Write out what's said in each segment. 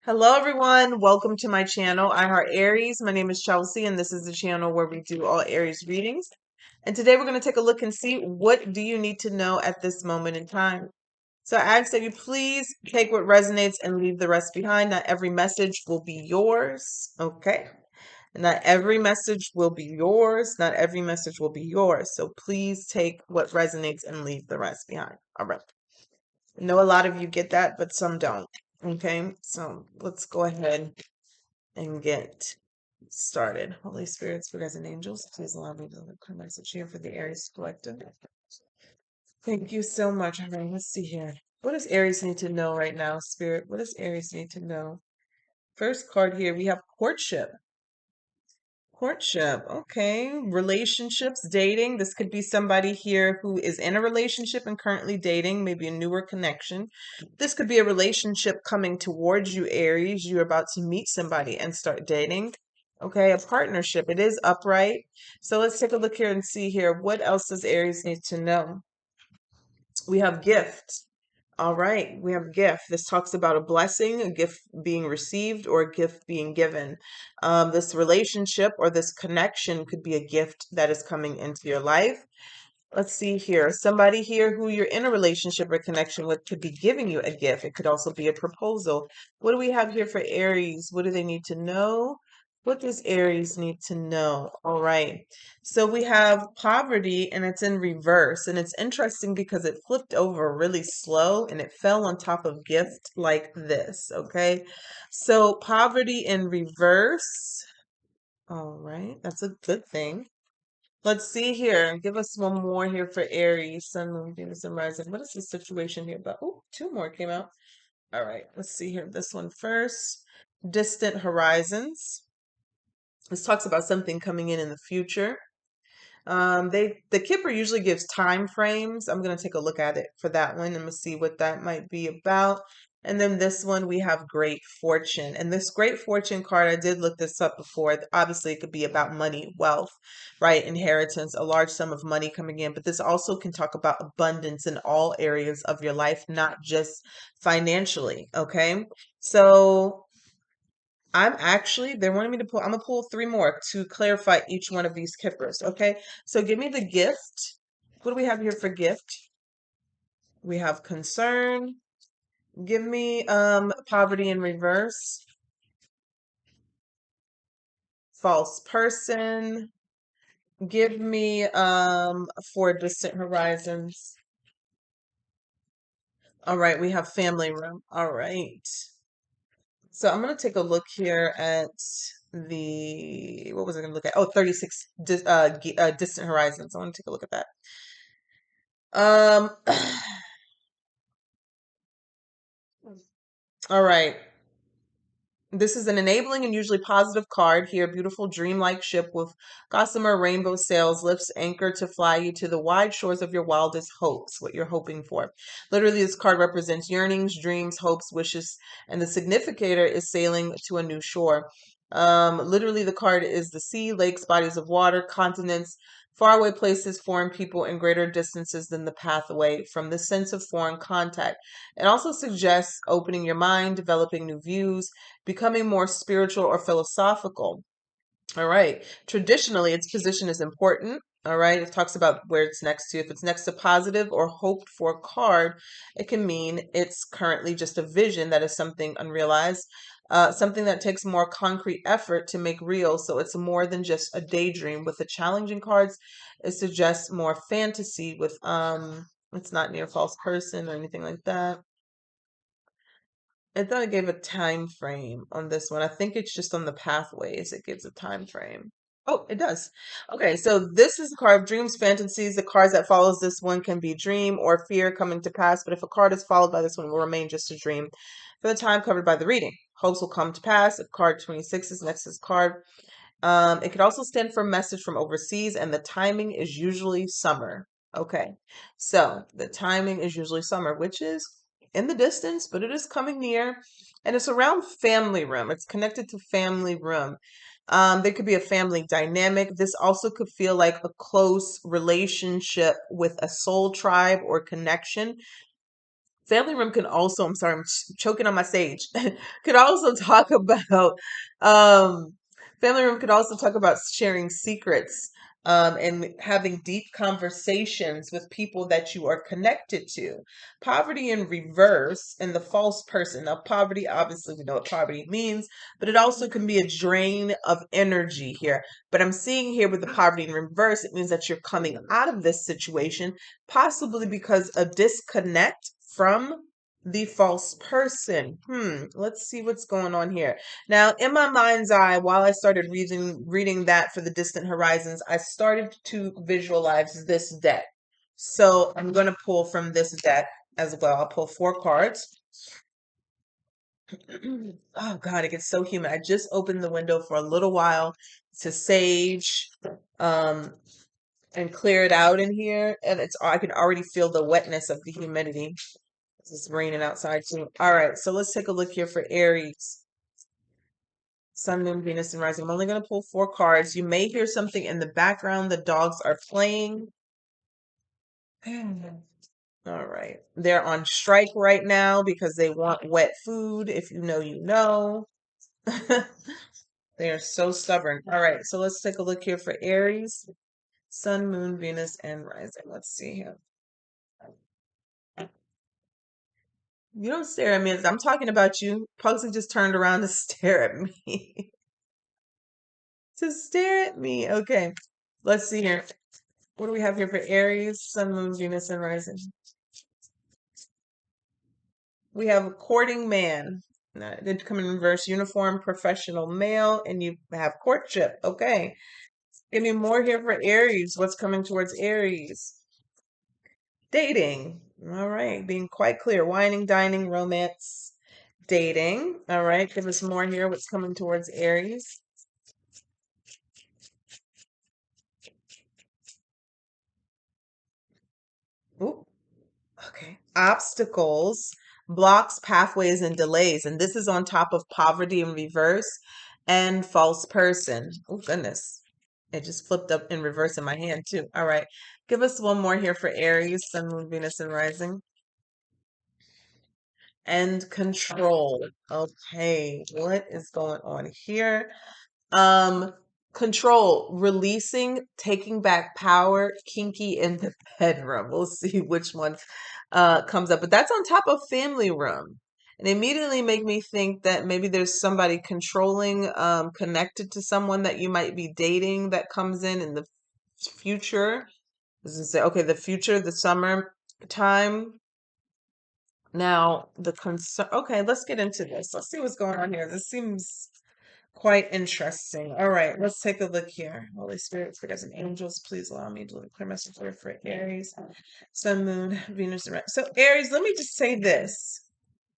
Hello, everyone. Welcome to my channel, I Heart Aries. My name is Chelsea, and this is the channel where we do all Aries readings. And today we're going to take a look and see what do you need to know at this moment in time. So I ask that you please take what resonates and leave the rest behind. Not every message will be yours, okay? Not every message will be yours. Not every message will be yours. So please take what resonates and leave the rest behind. All right. I know a lot of you get that, but some don't. Okay, so let's go ahead and get started. Holy Spirit, Spirit and angels, please allow me to deliver a message here for the Aries collective. Thank you so much. All right, let's see here. What does Aries need to know right now, Spirit? What does Aries need to know? First card here, we have courtship. Courtship, okay. Relationships, dating. This could be somebody here who is in a relationship and currently dating, maybe a newer connection. This could be a relationship coming towards you, Aries. You're about to meet somebody and start dating. Okay, a partnership. It is upright. So let's take a look here and see here. What else does Aries need to know? We have gift. All right, we have gift. This talks about a blessing, a gift being received, or a gift being given. This relationship or this connection could be a gift that is coming into your life. Let's see here. Somebody here who you're in a relationship or connection with could be giving you a gift. It could also be a proposal. What do we have here for Aries? What do they need to know? What does Aries need to know? All right. So we have poverty and it's in reverse. And it's interesting because it flipped over really slow and it fell on top of gift like this. Okay. So poverty in reverse. All right. That's a good thing. Let's see here. Give us one more here for Aries, Sun, Moon, Venus, and Rising. What is the situation here about? Oh, two more came out. All right, let's see here. This one first. Distant horizons. This talks about something coming in the future. The Kipper usually gives time frames. I'm gonna take a look at it for that one and we'll see what that might be about. And then this one we have Great Fortune. And this Great Fortune card, I did look this up before. Obviously, it could be about money, wealth, right? Inheritance, a large sum of money coming in. But this also can talk about abundance in all areas of your life, not just financially. Okay. So they're wanting me to pull, I'm gonna pull three more to clarify each one of these kippers. Okay, so give me the gift. What do we have here for gift? We have concern. Give me poverty in reverse. False person. Give me for distant horizons. All right, we have family room. All right. So I'm going to take a look here at what was I going to look at? Oh, 36 distant horizons. I want to take a look at that. All right. This is an enabling and usually positive card here. Beautiful dreamlike ship with gossamer rainbow sails lifts anchor to fly you to the wide shores of your wildest hopes, what you're hoping for. Literally, this card represents yearnings, dreams, hopes, wishes, and the significator is sailing to a new shore. Literally, the card is the sea, lakes, bodies of water, continents, faraway places, foreign people, and greater distances than the pathway from the sense of foreign contact. It also suggests opening your mind, developing new views, becoming more spiritual or philosophical. All right. Traditionally, its position is important. All right. It talks about where it's next to. If it's next to positive or hoped for card, it can mean it's currently just a vision that is something unrealized, something that takes more concrete effort to make real. So it's more than just a daydream. With the challenging cards, it suggests more fantasy with, it's not near false person or anything like that. I thought it gave a time frame on this one. I think it's just on the pathways. It gives a time frame. Oh, it does. Okay, so this is the card of dreams, fantasies. The cards that follows this one can be dream or fear coming to pass, but if a card is followed by this one, it will remain just a dream for the time covered by the reading. Hopes will come to pass. If card 26 is next to this card. It could also stand for message from overseas, and the timing is usually summer. Okay, so the timing is usually summer, which is in the distance, but it is coming near, and it's around family room. It's connected to family room. There could be a family dynamic. This also could feel like a close relationship with a soul tribe or connection. Family room can also, I'm sorry, I'm choking on my sage. Could also talk about, um, family room could also talk about sharing secrets, and having deep conversations with people that you are connected to. Poverty in reverse and the false person. Now, poverty, obviously, we know what poverty means, but it also can be a drain of energy here. But I'm seeing here with the poverty in reverse, it means that you're coming out of this situation possibly because of disconnect from the false person. Let's see what's going on here. Now, in my mind's eye, while I started reading that for the distant horizons, I started to visualize this deck. So I'm going to pull from this deck as well. I'll pull 4 cards. Oh God, it gets so humid. I just opened the window for a little while to sage. And clear it out in here, and I can already feel the wetness of the humidity. It's raining outside too. All right, so let's take a look here for Aries. Sun, Moon, Venus, and Rising. I'm only going to pull 4 cards. You may hear something in the background. The dogs are playing. All right. They're on strike right now because they want wet food. If you know, you know. They are so stubborn. All right, so let's take a look here for Aries. Sun, Moon, Venus, and Rising. Let's see here. You don't stare at me. I'm talking about you. Pugsley just turned around to stare at me. To stare at me. Okay. Let's see here. What do we have here for Aries, Sun, Moon, Venus, and Rising? We have a courting man. It did come in reverse. Uniform, professional male, and you have courtship. Okay. Give me more here for Aries. What's coming towards Aries? Dating. All right. Being quite clear. Whining, dining, romance, dating. All right. Give us more here. What's coming towards Aries? Ooh, okay. Obstacles, blocks, pathways, and delays. And this is on top of poverty in reverse and false person. Oh, goodness. It just flipped up in reverse in my hand, too. All right. Give us one more here for Aries, Sun, Moon, Venus, and Rising. And control. Okay. What is going on here? Um, Control, releasing, taking back power, kinky in the bedroom. We'll see which one comes up. But that's on top of family room. And immediately make me think that maybe there's somebody controlling, connected to someone that you might be dating that comes in the future. Does it say, okay, the future, the summer time? Now, the concern, okay, let's get into this. Let's see what's going on here. This seems quite interesting. All right, let's take a look here. Holy Spirit, figures, and angels, please allow me to clear message here for Aries, Sun, Moon, Venus, and so Aries, let me just say this.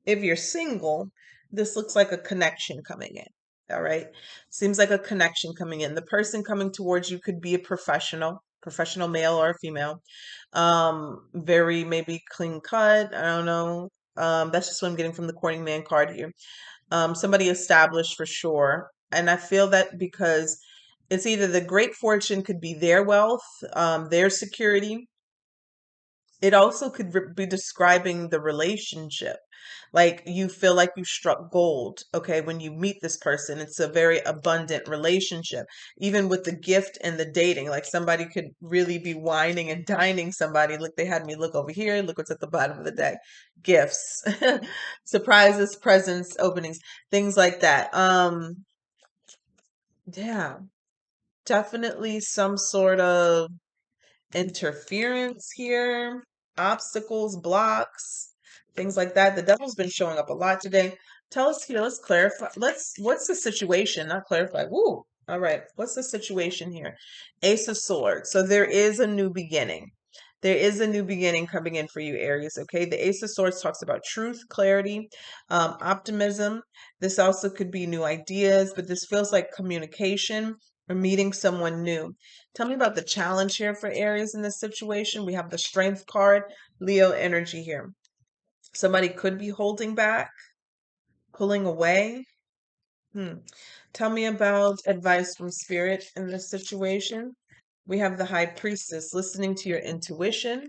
If you're single, this looks like a connection coming in. All right. Seems like a connection coming in. The person coming towards you could be a professional male or a female. Very maybe clean cut. I don't know. That's just what I'm getting from the courting man card here. Somebody established for sure. And I feel that because it's either the great fortune could be their wealth, their security. It also could be describing the relationship. Like you feel like you struck gold, okay, when you meet this person. It's a very abundant relationship. Even with the gift and the dating, like somebody could really be whining and dining somebody. Look, they had me look over here. Look what's at the bottom of the deck. Gifts, surprises, presents, openings, things like that. Yeah, definitely some sort of interference here, obstacles, blocks, things like that. The devil's been showing up a lot today. Tell us here, let's clarify. What's the situation? Not clarify. Woo. All right. What's the situation here? Ace of Swords. So there is a new beginning. There is a new beginning coming in for you, Aries. Okay. The Ace of Swords talks about truth, clarity, optimism. This also could be new ideas, but this feels like communication or meeting someone new. Tell me about the challenge here for Aries in this situation. We have the Strength card, Leo energy here. Somebody could be holding back, pulling away. Hmm. Tell me about advice from Spirit in this situation. We have the High Priestess, listening to your intuition.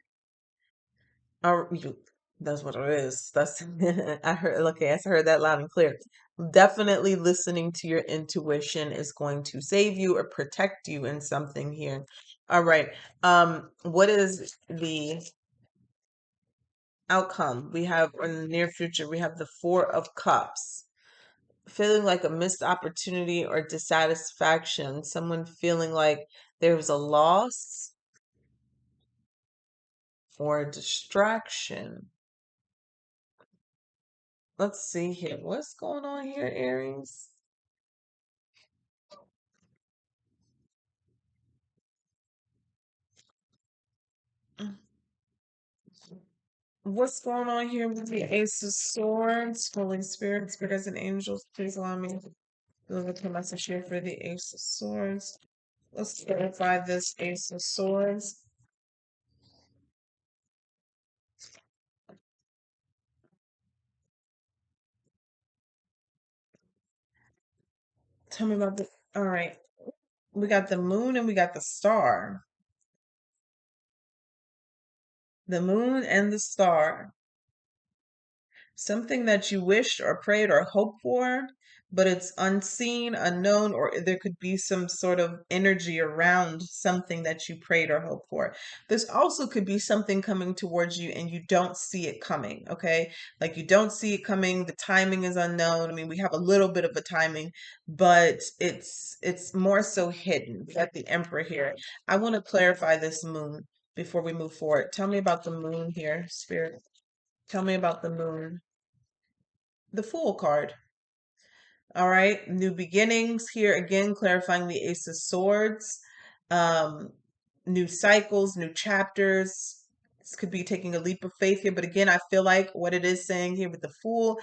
That's what it is. That's I heard. Okay, I heard that loud and clear. Definitely listening to your intuition is going to save you or protect you in something here. All right. What is the outcome? We have in the near future, we have the Four of Cups. Feeling like a missed opportunity or dissatisfaction, someone feeling like there was a loss or a distraction. Let's see here. What's going on here, Aries? What's going on here with the Ace of Swords? Holy Spirit, spirits and angels, please allow me to deliver the message here for the Ace of Swords. Let's clarify this Ace of Swords. Tell me about the. All right. We got the moon and we got the star. The moon and the star. Something that you wished or prayed or hoped for, but it's unseen, unknown, or there could be some sort of energy around something that you prayed or hoped for. This also could be something coming towards you and you don't see it coming, okay? Like you don't see it coming, the timing is unknown. I mean, we have a little bit of a timing, but it's more so hidden. We got the Emperor here. I want to clarify this moon before we move forward. Tell me about the moon here, Spirit. Tell me about the moon. The Fool card. All right, new beginnings here again, clarifying the Ace of Swords. Um, New cycles, new chapters. This could be taking a leap of faith here, but again, I feel like what it is saying here with the Fool,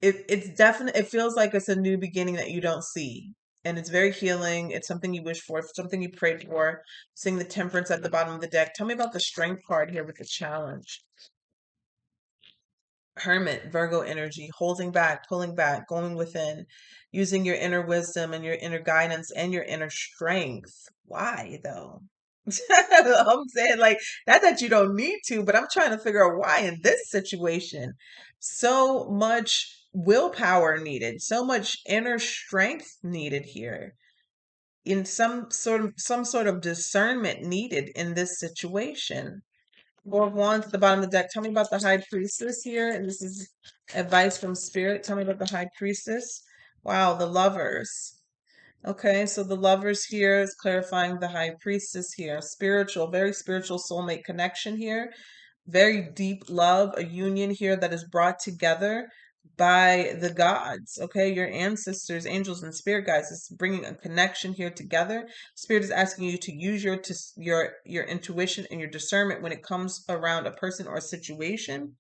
it's definite. It feels like it's a new beginning that you don't see, and it's very healing. It's something you wish for, it's something you prayed for. Seeing the Temperance at the bottom of the deck. Tell me about the Strength card here with the challenge. Hermit, Virgo energy, holding back, pulling back, going within, using your inner wisdom and your inner guidance and your inner strength. Why though? I'm saying, like, not that you don't need to, but I'm trying to figure out why in this situation. So much willpower needed, so much inner strength needed here. In some sort of discernment needed in this situation. Four of Wands at the bottom of the deck. Tell me about the High Priestess here. And this is advice from Spirit. Tell me about the High Priestess. Wow, the Lovers. Okay, so the Lovers here is clarifying the High Priestess here. Spiritual, very spiritual soulmate connection here. Very deep love, a union here that is brought together by the gods. Okay, your ancestors, angels, and spirit guides. It's bringing a connection here together. Spirit is asking you to use your intuition and your discernment when it comes around a person or a situation.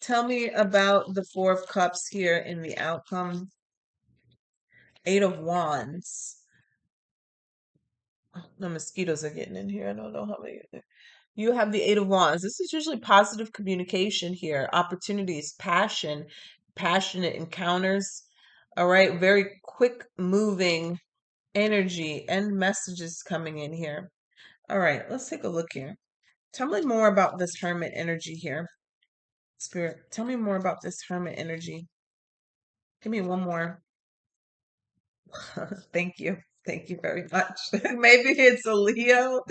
Tell me about the Four of Cups here in the outcome. Eight of Wands. The mosquitoes are getting in here. I don't know how many. You have the Eight of Wands. This is usually positive communication here, opportunities, passion, passionate encounters. All right, very quick moving energy and messages coming in here. All right, let's take a look here. Tell me more about this hermit energy here. Spirit, tell me more about this hermit energy. Give me one more. Thank you. Thank you very much. Maybe it's a Leo.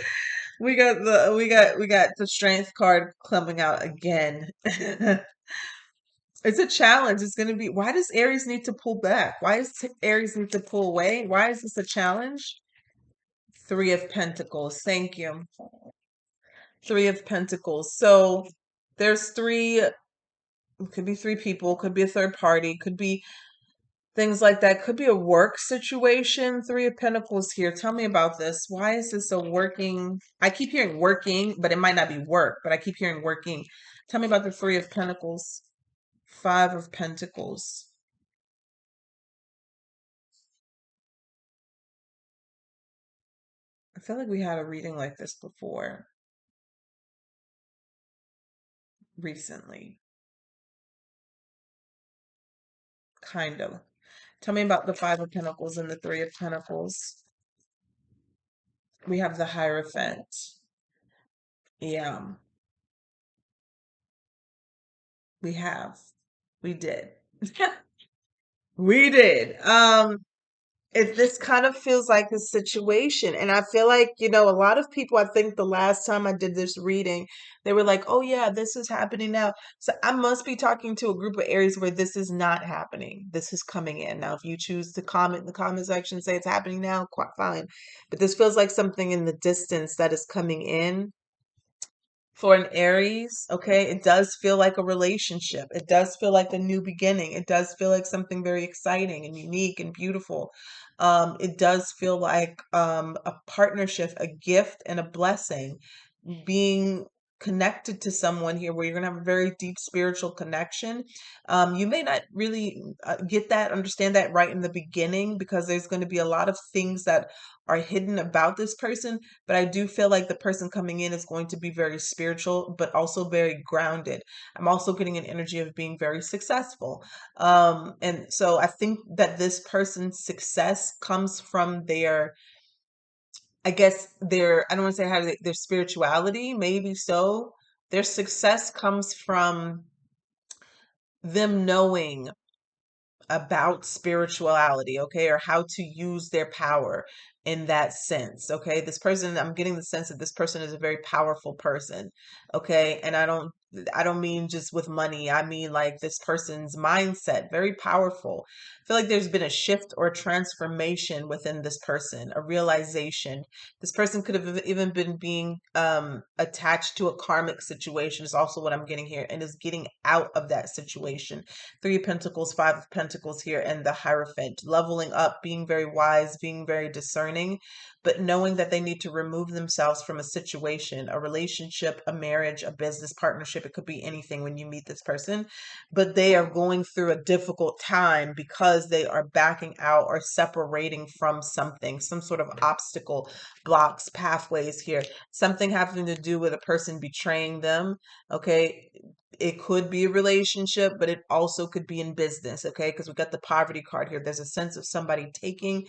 We got the strength card coming out again. It's a challenge. It's going to be, why does Aries need to pull back? Why does Aries need to pull away? Why is this a challenge? Three of Pentacles. Thank you. Three of Pentacles. So there's three, it could be three people, could be a third party, could be things like that. Could be a work situation. Three of Pentacles here. Tell me about this. Why is this a working? I keep hearing working, but it might not be work, but I keep hearing working. Tell me about the Three of Pentacles. Five of Pentacles. I feel like we had a reading like this before recently. Kind of. Tell me about the Five of Pentacles and the Three of Pentacles. We have the Hierophant. Yeah. We have. We did. We did. It this kind of feels like a situation, and I feel like, a lot of people, I think the last time I did this reading, they were like, oh yeah, this is happening now. So I must be talking to a group of Aries where this is not happening. This is coming in. Now, if you choose to comment in the comment section, say it's happening now, quite fine. But this feels like something in the distance that is coming in for an Aries. Okay, it does feel like a relationship. It does feel like a new beginning. It does feel like something very exciting and unique and beautiful. It does feel like a partnership, a gift, and a blessing. Being connected to someone here where you're going to have a very deep spiritual connection. You may not really get that, understand that right in the beginning, because there's going to be a lot of things that are hidden about this person, but I do feel like the person coming in is going to be very spiritual, but also very grounded. I'm also getting an energy of being very successful. And so I think that this person's success comes from their, I guess, I don't want to say how their spirituality, maybe so. Their success comes from them knowing about spirituality, okay, or how to use their power in that sense, okay? This person, I'm getting the sense that this person is a very powerful person, okay? And I don't mean just with money. I mean like this person's mindset, very powerful. I feel like there's been a shift or transformation within this person, a realization. This person could have even been being attached to a karmic situation, is also what I'm getting here, and is getting out of that situation. Three of Pentacles, Five of Pentacles here, and the Hierophant. Leveling up, being very wise, being very discerning, but knowing that they need to remove themselves from a situation, a relationship, a marriage, a business partnership. It could be anything when you meet this person, but they are going through a difficult time because they are backing out or separating from something, some sort of obstacle, blocks, pathways here. Something having to do with a person betraying them. Okay, it could be a relationship, but it also could be in business, okay? Because we got the poverty card here. There's a sense of somebody taking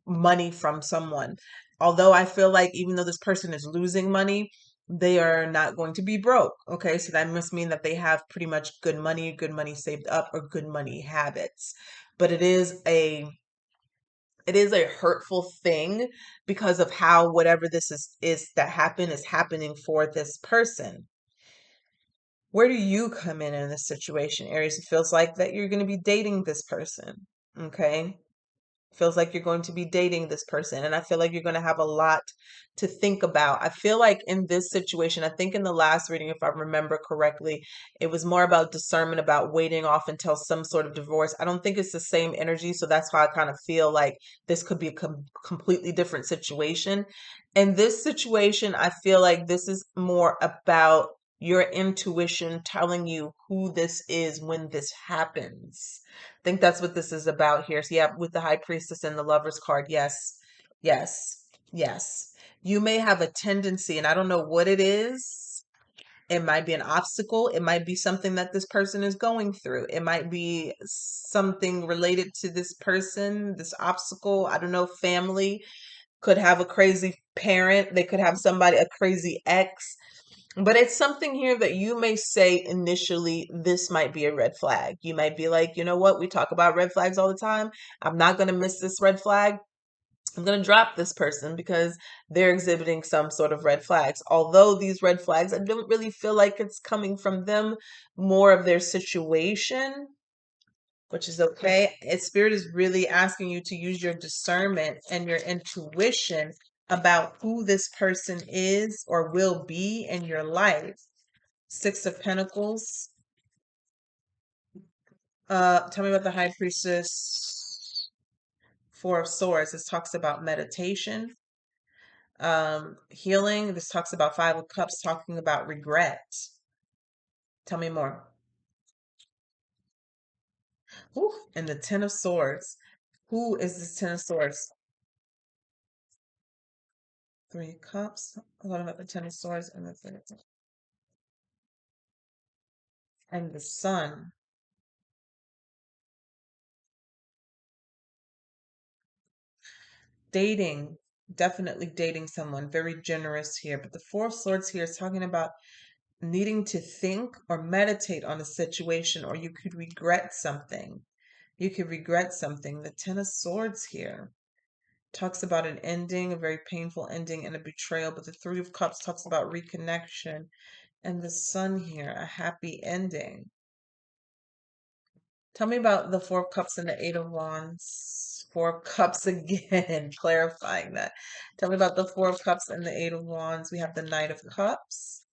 money from someone. Although I feel like even though this person is losing money, they are not going to be broke, okay? So that must mean that they have pretty much good money saved up, or good money habits. But it is a hurtful thing because of how whatever this is that happened is happening for this person. Where do you come in this situation, Aries? It feels like that you're going to be dating this person. Okay. Feels like you're going to be dating this person. And I feel like you're going to have a lot to think about. I feel like in this situation, I think in the last reading, if I remember correctly, it was more about discernment, about waiting off until some sort of divorce. I don't think it's the same energy. So that's why I kind of feel like this could be a completely different situation. In this situation, I feel like this is more about your intuition telling you who this is when this happens. Think that's what this is about here. So yeah, with the High Priestess and the Lover's card, yes, yes, yes. You may have a tendency, and I don't know what it is. It might be an obstacle. It might be something that this person is going through. It might be something related to this person, this obstacle. I don't know, family could have a crazy parent. They could have somebody, a crazy ex. But it's something here that you may say initially, this might be a red flag. You might be like, you know what? We talk about red flags all the time. I'm not going to miss this red flag. I'm going to drop this person because they're exhibiting some sort of red flags. Although these red flags, I don't really feel like it's coming from them, more of their situation, which is okay. Spirit is really asking you to use your discernment and your intuition about who this person is or will be in your life. Six of Pentacles. Tell me about the High Priestess. Four of Swords. This talks about meditation, healing. This talks about Five of Cups, talking about regret. Tell me more. Ooh, and the Ten of Swords. Who is this Ten of Swords? Three of Cups. A lot about the Ten of Swords and the Three of Cups. And the Sun. Dating. Definitely dating someone. Very generous here. But the Four of Swords here is talking about needing to think or meditate on a situation, or you could regret something. You could regret something. The Ten of Swords here talks about an ending, a very painful ending, and a betrayal, but the Three of Cups talks about reconnection, and the Sun here, a happy ending. Tell me about the Four of Cups and the Eight of Wands. Four of Cups again, clarifying that. Tell me about the Four of Cups and the Eight of Wands. We have the Knight of Cups.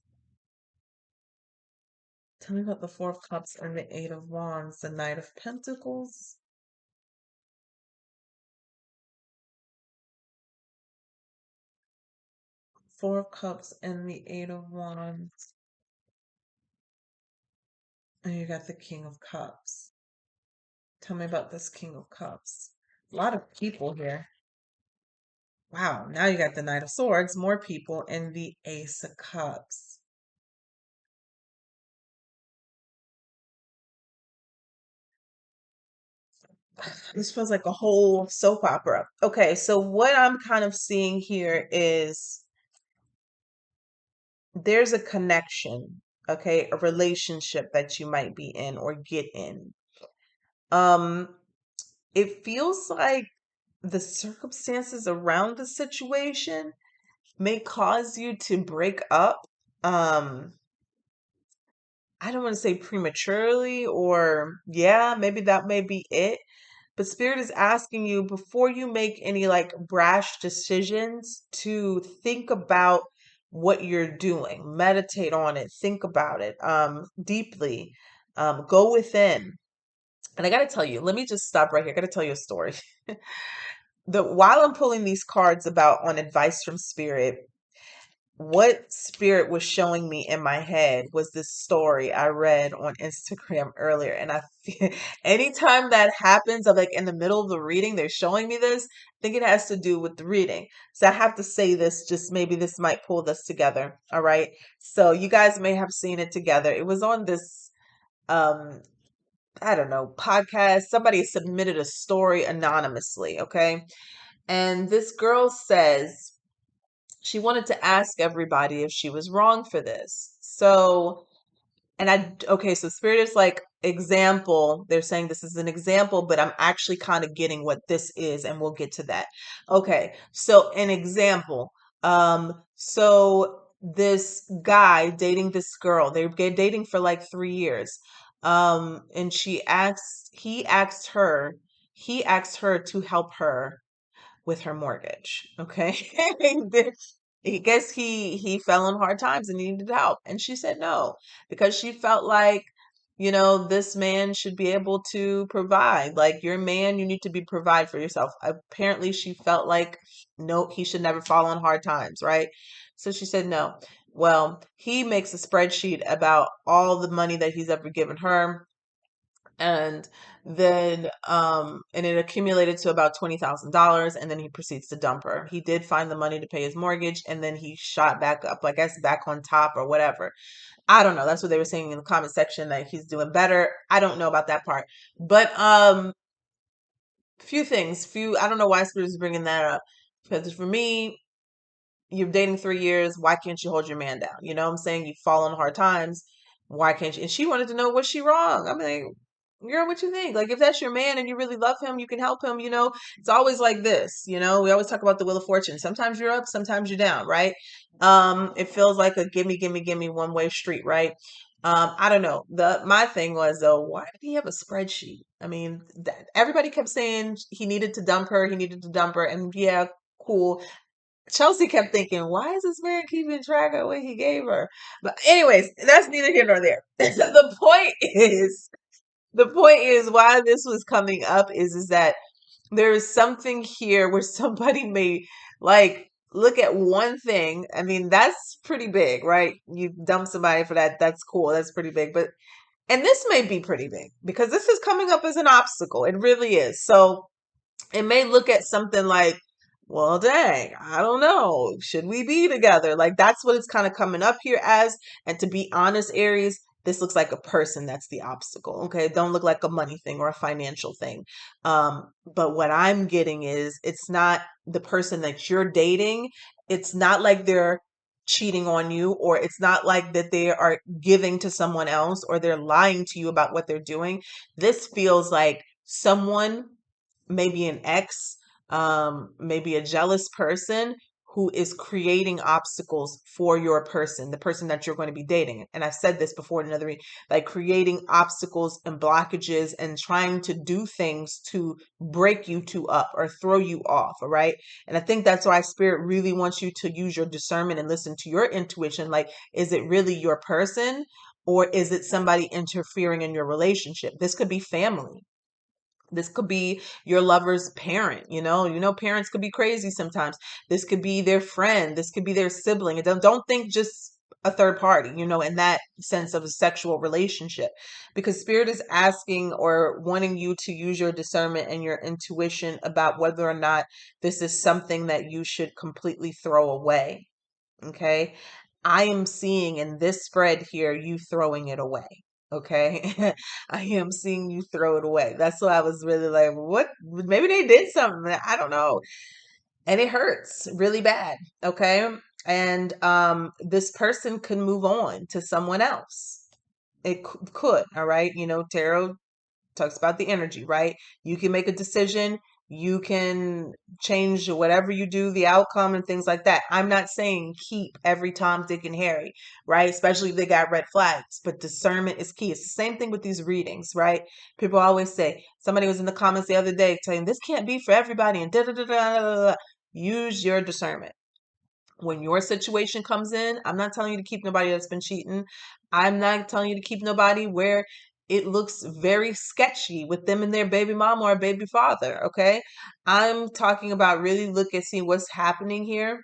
Tell me about the Four of Cups and the Eight of Wands, the Knight of Pentacles. Four of Cups and the Eight of Wands. And you got the King of Cups. Tell me about this King of Cups. A lot of people here. Wow, now you got the Knight of Swords, more people, and the Ace of Cups. This feels like a whole soap opera. Okay, so what I'm kind of seeing here is there's a connection, okay, a relationship that you might be in or get in. Um, it feels like the circumstances around the situation may cause you to break up. Um, I don't want to say prematurely, or yeah, maybe that may be it. But Spirit is asking you before you make any like brash decisions to think about what you're doing, meditate on it, think about it deeply, go within. And I got to tell you, let me just stop right here. I got to tell you a story. While I'm pulling these cards about on advice from Spirit, what Spirit was showing me in my head was this story I read on Instagram earlier. And I feel anytime that happens, I'm like in the middle of the reading, they're showing me this. I think it has to do with the reading. So I have to say this, just maybe this might pull this together. All right. So you guys may have seen it together. It was on this um I don't know, podcast. Somebody submitted a story anonymously, okay? And this girl says she wanted to ask everybody if she was wrong for this. So, okay, so Spirit is like example. They're saying this is an example, but I'm actually kind of getting what this is, and we'll get to that. Okay, so an example. So this guy dating this girl, they were dating for like 3 years. And he asked her to help her with her mortgage. Okay. He guess he fell on hard times and needed help. And she said no, because she felt like, this man should be able to provide. Like, you're a man, you need to be provide for yourself. Apparently she felt like no, he should never fall on hard times, right? So she said no. Well, he makes a spreadsheet about all the money that he's ever given her, and then and it accumulated to about $20,000, and then he proceeds to dump her. He did find the money to pay his mortgage, and then he shot back up, I guess back on top or whatever. I don't know. That's what they were saying in the comment section, that he's doing better. I don't know about that part. But few I don't know why Spirit is bringing that up, because for me, you're dating 3 years. Why can't you hold your man down? You know what I'm saying? You fall on hard times. Why can't you? And she wanted to know, was she wrong? I'm like, girl, what you think? Like, if that's your man and you really love him, you can help him. It's always like this. We always talk about the Wheel of Fortune. Sometimes you're up, sometimes you're down, right? It feels like a gimme, gimme, gimme one way street, right? I don't know. My thing was, though, why did he have a spreadsheet? I mean, everybody kept saying he needed to dump her, he needed to dump her, and yeah, cool. Chelsea kept thinking, why is this man keeping track of what he gave her? But anyways, that's neither here nor there. The point is why this was coming up is that there is something here where somebody may like look at one thing. I mean, that's pretty big, right? You dump somebody for that. That's cool. That's pretty big. And this may be pretty big because this is coming up as an obstacle. It really is. So it may look at something like, well, dang, I don't know. Should we be together? Like, that's what it's kind of coming up here as. And to be honest, Aries, this looks like a person that's the obstacle. Okay. It don't look like a money thing or a financial thing. But what I'm getting is it's not the person that you're dating. It's not like they're cheating on you, or it's not like that they are giving to someone else or they're lying to you about what they're doing. This feels like someone, maybe an ex, maybe a jealous person who is creating obstacles for your person, the person that you're going to be dating. And I've said this before in another reading, like creating obstacles and blockages and trying to do things to break you two up or throw you off. All right. And I think that's why Spirit really wants you to use your discernment and listen to your intuition. Like, is it really your person, or is it somebody interfering in your relationship? This could be family. This could be your lover's parent. Parents could be crazy sometimes. This could be their friend. This could be their sibling. And don't think just a third party, in that sense of a sexual relationship, because Spirit is asking or wanting you to use your discernment and your intuition about whether or not this is something that you should completely throw away. Okay. I am seeing in this spread here, you throwing it away. Okay. I am seeing you throw it away. That's why I was really like, what? Maybe they did something. I don't know. And it hurts really bad. Okay. And this person can move on to someone else. It could. All right. Tarot talks about the energy, right? You can make a decision. You can change whatever you do, the outcome and things like that. I'm not saying keep every Tom, Dick, and Harry, right? Especially if they got red flags, but discernment is key. It's the same thing with these readings, right? People always say, somebody was in the comments the other day saying, this can't be for everybody and da da da da da da. Use your discernment. When your situation comes in, I'm not telling you to keep nobody that's been cheating. I'm not telling you to keep nobody where it looks very sketchy with them and their baby mama or baby father. Okay. I'm talking about really look and see what's happening here.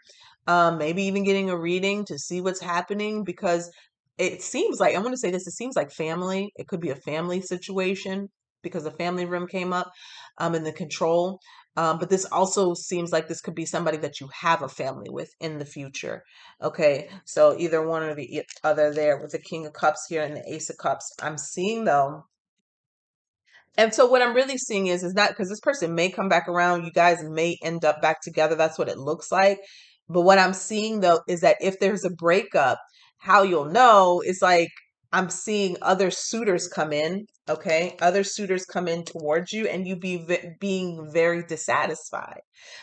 Maybe even getting a reading to see what's happening, because it seems like, I want to say this, it seems like family. It could be a family situation because the family room came up, and the control. But this also seems like this could be somebody that you have a family with in the future. Okay, so either one or the other there with the King of Cups here and the Ace of Cups. I'm seeing though, and so what I'm really seeing is not, because this person may come back around, you guys may end up back together. That's what it looks like. But what I'm seeing though is that if there's a breakup, how you'll know is like I'm seeing other suitors come in, okay? Other suitors come in towards you and you being very dissatisfied.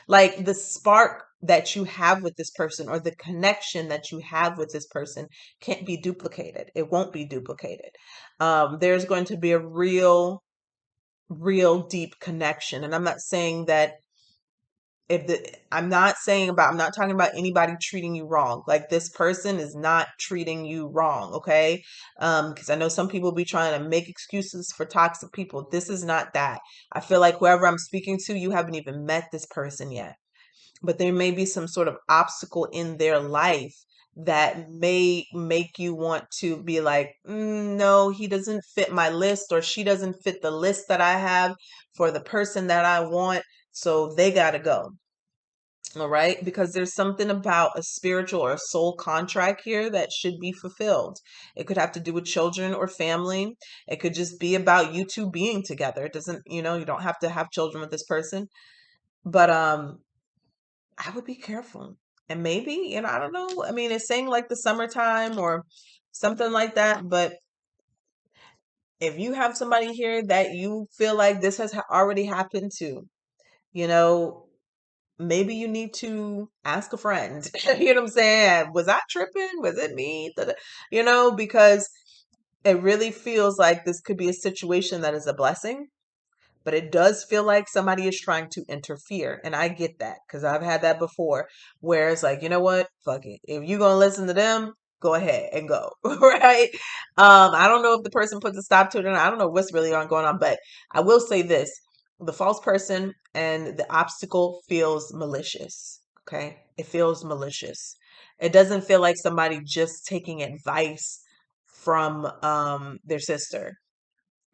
Like the spark that you have with this person or the connection that you have with this person can't be duplicated. It won't be duplicated. There's going to be a real deep connection. And I'm not saying that I'm not saying about, I'm not talking about anybody treating you wrong. Like this person is not treating you wrong. Okay. Because I know some people be trying to make excuses for toxic people. This is not that. I feel like whoever I'm speaking to, you haven't even met this person yet, but there may be some sort of obstacle in their life that may make you want to be like, no, he doesn't fit my list, or she doesn't fit the list that I have for the person that I want. So they got to go. All right. Because there's something about a spiritual or a soul contract here that should be fulfilled. It could have to do with children or family. It could just be about you two being together. It doesn't, you don't have to have children with this person. But I would be careful. And maybe, I don't know. I mean, it's saying like the summertime or something like that. But if you have somebody here that you feel like this has already happened to, you know, maybe you need to ask a friend. You know what I'm saying? Was I tripping? Was it me? Because it really feels like this could be a situation that is a blessing, but it does feel like somebody is trying to interfere. And I get that because I've had that before where it's like, you know what? Fuck it. If you're going to listen to them, go ahead and go. Right. I don't know if the person puts a stop to it or not. I don't know what's really going on, but I will say this. The false person and the obstacle feels malicious. Okay. It feels malicious. It doesn't feel like somebody just taking advice from their sister,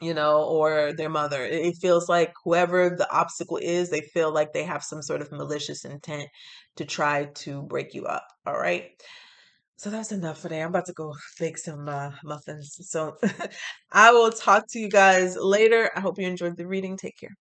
or their mother. It feels like whoever the obstacle is, they feel like they have some sort of malicious intent to try to break you up. All right. So that's enough for today. I'm about to go bake some muffins. So I will talk to you guys later. I hope you enjoyed the reading. Take care.